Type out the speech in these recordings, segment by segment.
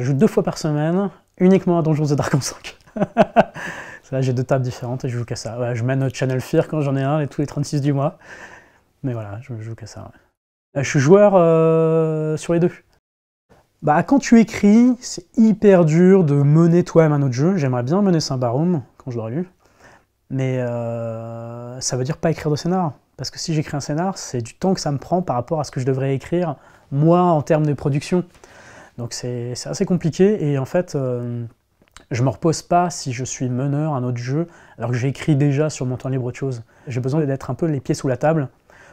Je joue 2 fois par semaine, uniquement à Donjons & Dragons 5. Là, j'ai 2 tables différentes et je joue qu'à ça. Ouais, je mène Channel Fear quand j'en ai un, tous les 36 du mois. Mais voilà, je joue qu'à ça. Ouais. Je suis joueur sur les 2. Bah, quand tu écris, c'est hyper dur de mener toi-même un autre jeu. J'aimerais bien mener Symbaroum, quand je l'aurai lu. Mais ça veut dire pas écrire de scénar. Parce que si j'écris un scénar, c'est du temps que ça me prend par rapport à ce que je devrais écrire, moi, en termes de production. Donc c'est assez compliqué, et en fait, je me repose pas si je suis meneur à un autre jeu, alors que j'écris déjà sur mon temps libre autre chose. J'ai besoin d'être un peu les pieds sous la table,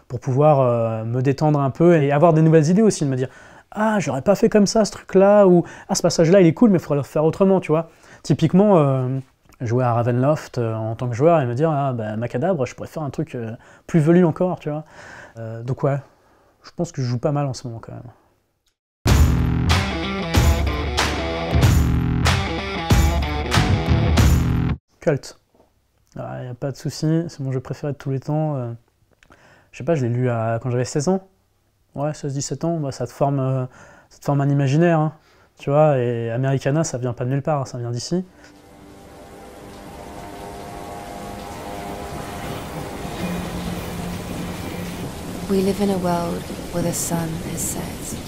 pour pouvoir me détendre un peu, et avoir des nouvelles idées aussi, de me dire « Ah, j'aurais pas fait comme ça, ce truc-là » ou « Ah, ce passage-là, il est cool, mais il faudrait le faire autrement », tu vois. Typiquement, jouer à Ravenloft en tant que joueur, et me dire « Ah, bah, Macadabre, je pourrais faire un truc plus velu encore », tu vois. Donc ouais, je pense que je joue pas mal en ce moment, quand même. Cult. Il n'y a pas de souci, c'est mon jeu préféré de tous les temps. Je sais pas, je l'ai lu quand j'avais 16 ans. Ouais, 16-17 ans, bah, ça te forme un imaginaire, hein, tu vois, et Americana, ça vient pas de nulle part, ça vient d'ici. We live in a world where the sun has set.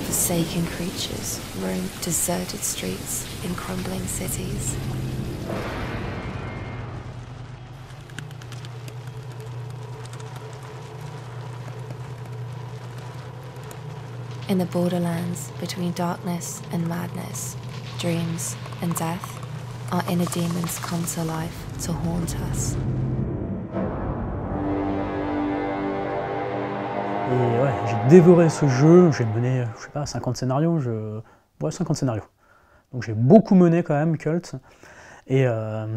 Forsaken creatures roam deserted streets in crumbling cities. In the borderlands between darkness and madness, dreams and death, our inner demons come to life to haunt us. Et ouais, j'ai dévoré ce jeu, j'ai mené, je sais pas, 50 scénarios, ouais, 50 scénarios. Donc j'ai beaucoup mené quand même, Cult. Et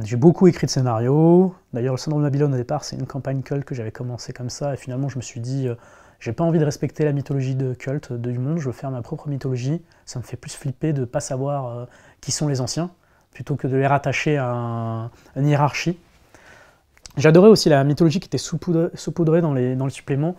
j'ai beaucoup écrit de scénarios. D'ailleurs, le Syndrome de Babylone au départ, c'est une campagne Cult que j'avais commencé comme ça, et finalement je me suis dit, j'ai pas envie de respecter la mythologie de Cult, du monde, je veux faire ma propre mythologie. Ça me fait plus flipper de pas savoir qui sont les anciens, plutôt que de les rattacher à une hiérarchie. J'adorais aussi la mythologie qui était saupoudrée dans les suppléments,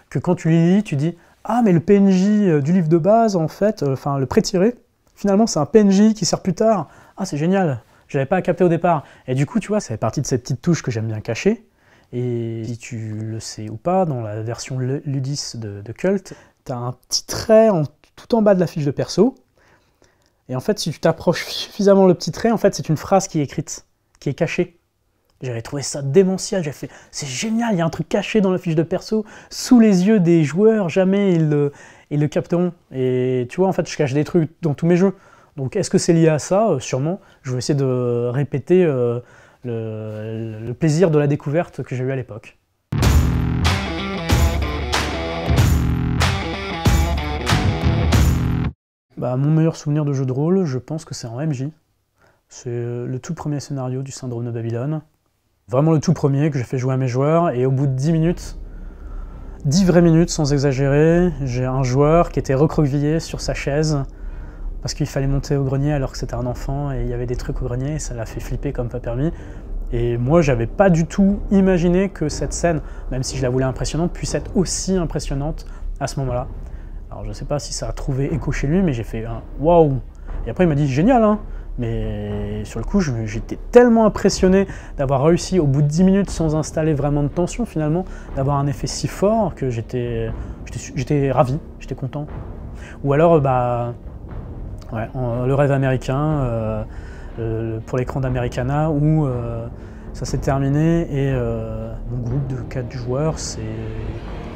que quand tu les lis, tu dis « Ah, mais le PNJ du livre de base, en fait, enfin le pré-tiré, finalement c'est un PNJ qui sert plus tard. Ah, c'est génial, j'avais pas capté au départ. » Et du coup, tu vois, ça fait partie de ces petites touches que j'aime bien cacher. Et si tu le sais ou pas, dans la version Ludis de Cult, tu as un petit trait tout en bas de la fiche de perso. Et en fait, si tu t'approches suffisamment le petit trait, en fait, c'est une phrase qui est écrite, qui est cachée. J'avais trouvé ça démentiel, j'ai fait « C'est génial, il y a un truc caché dans la fiche de perso, sous les yeux des joueurs, jamais ils le capteront. » Et tu vois, en fait, je cache des trucs dans tous mes jeux. Donc est-ce que c'est lié à ça? Sûrement. Je vais essayer de répéter le plaisir de la découverte que j'ai eu à l'époque. Bah, mon meilleur souvenir de jeu de rôle, je pense que c'est en MJ. C'est le tout premier scénario du Syndrome de Babylone. Vraiment le tout premier que j'ai fait jouer à mes joueurs, et au bout de 10 minutes, 10 vraies minutes sans exagérer, j'ai un joueur qui était recroquevillé sur sa chaise parce qu'il fallait monter au grenier alors que c'était un enfant et il y avait des trucs au grenier et ça l'a fait flipper comme pas permis. Et moi, j'avais pas du tout imaginé que cette scène, même si je la voulais impressionnante, puisse être aussi impressionnante à ce moment-là. Alors je sais pas si ça a trouvé écho chez lui, mais j'ai fait un « waouh ». Et après il m'a dit « génial hein ». Mais sur le coup, j'étais tellement impressionné d'avoir réussi au bout de 10 minutes sans installer vraiment de tension finalement, d'avoir un effet si fort que j'étais ravi, j'étais content. Ou alors, bah, ouais, le rêve américain, pour l'écran d'Americana, où ça s'est terminé et mon groupe de 4 joueurs s'est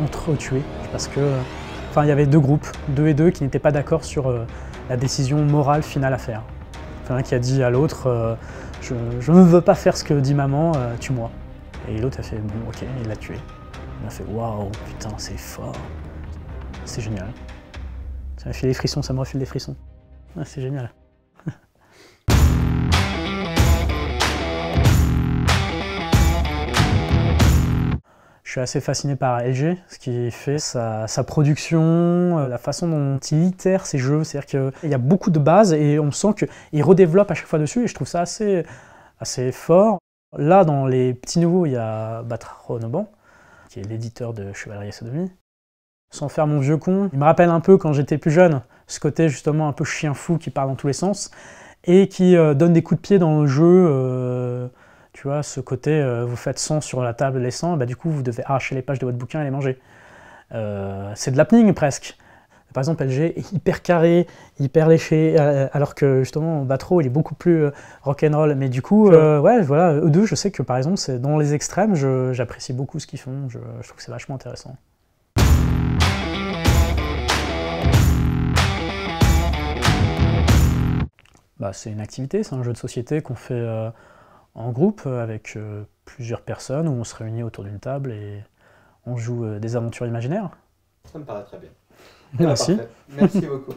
entretué parce que, enfin, il y avait 2 groupes, 2 et 2, qui n'étaient pas d'accord sur la décision morale finale à faire. Enfin, un qui a dit à l'autre je ne veux pas faire ce que dit maman, tue-moi. Et l'autre a fait bon, ok, il l'a tué. Il a fait waouh, putain, c'est fort. C'est génial. Ça m'a fait des frissons, ça me refile des frissons. Ah, c'est génial. Je suis assez fasciné par LG, ce qu'il fait, sa production, la façon dont il itère ses jeux, c'est-à-dire qu'il y a beaucoup de bases et on sent qu'il redéveloppe à chaque fois dessus et je trouve ça assez fort. Là, dans les petits nouveaux, il y a Batraonoban, qui est l'éditeur de Chevalerie et Sodomie. sans faire mon vieux con. Il me rappelle un peu quand j'étais plus jeune, ce côté justement un peu chien fou qui parle dans tous les sens, et qui donne des coups de pied dans le jeu, tu vois, ce côté, vous faites 100 sur la table les 100, bah du coup vous devez arracher les pages de votre bouquin et les manger. C'est de l'happening presque. Par exemple, LG est hyper carré, hyper léché, alors que justement Batro il est beaucoup plus rock'n'roll. Mais du coup, ouais, voilà, eux deux, je sais que par exemple, c'est dans les extrêmes, j'apprécie beaucoup ce qu'ils font, je trouve que c'est vachement intéressant. Bah, c'est une activité, c'est un jeu de société qu'on fait en groupe avec plusieurs personnes, où on se réunit autour d'une table et on joue des aventures imaginaires. Ça me paraît très bien. Merci. Merci beaucoup.